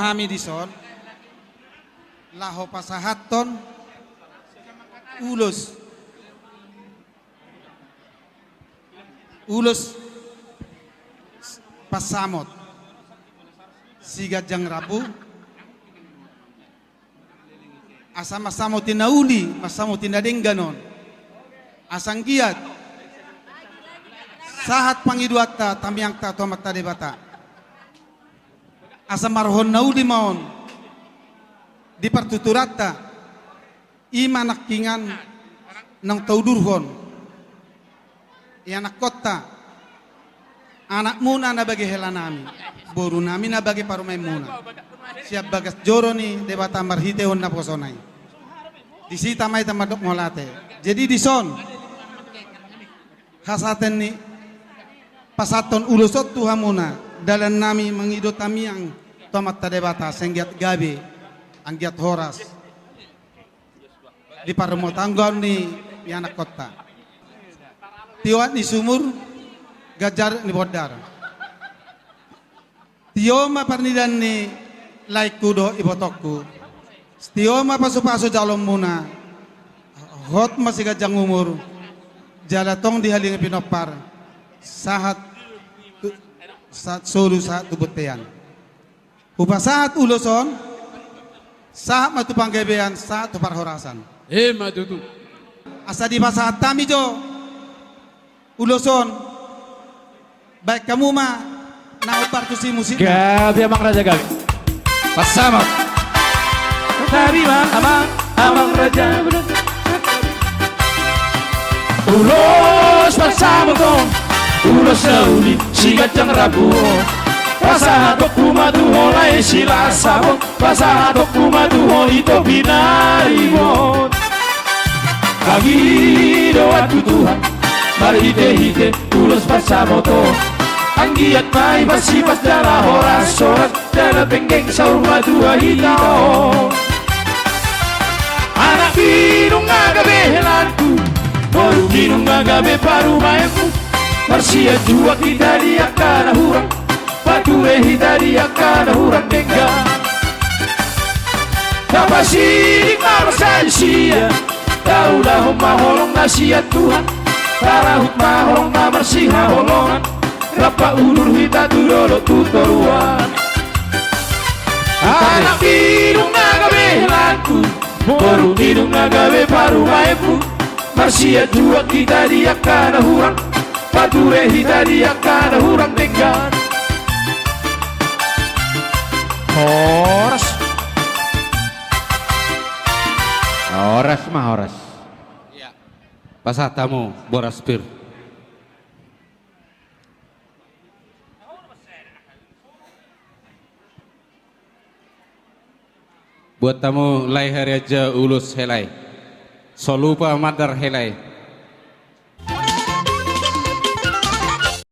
memahami di son laho pasahaton ulus pasamot siga jang rabu asa masamo tinauli masamo tinadengganon asang giat sahat pangiduata tamyang ta tomat tadebata asa marhon nauli maon di partuturata ima nakingan ng taudurhon anak kota anak muna na bagi helanami boru nami na bagi parumay muna siap bagas joro ni debata marhitehon na posonay disita may tamadok molate jadi dison hasaten ni pasaton ulusot tuha muna dalan nami mangidot kami ang tomat tadebata senggiat gabi anggiat horas di parumotanggon ni anak kota tiwat ni sumur gajar ni bodar tioma parnidan ni laik kudo ibotokku tioma pasu-pasu jalom muna hot masih gajang umur jalatong dihaling pinopar saat solu saat tubutean upah saat uloson saat matupang gebean saat tupar horasan Madudu asa di pasahat tami jo uloson baik kamu mah naupar tusi musik Gabi Amang Raja Gabi Pasamot Gabi Amang Raja Ulos pasamot ulos nauli sigat jang rabu pasahatok kumaduho lai sila sabot pasahatok kumaduho ito binaribot kagi doa tutuhan marhite-hite ulos pasamoto anggiat mai basipas darah horas sorat dala penggeng saur madua hitao anak binung agabe helanku baru binung agabe paru maemu marsia jua kita diakana hurang patue hita diakana hurang dengga kapasidik marasal sia daulah maholong nasihat Tuhan tarahut maholong mamarsiha holongan rapa ulur hita tudolo tutoruan anak bidung nagabe helanku baru bidung nagabe paru maepu marsia jua kita diakana hurang patue hita diakana hurang dengga horas mah horas ya pasatamu boras pir buat tamu lai hari aja ulus helai solupa madar helai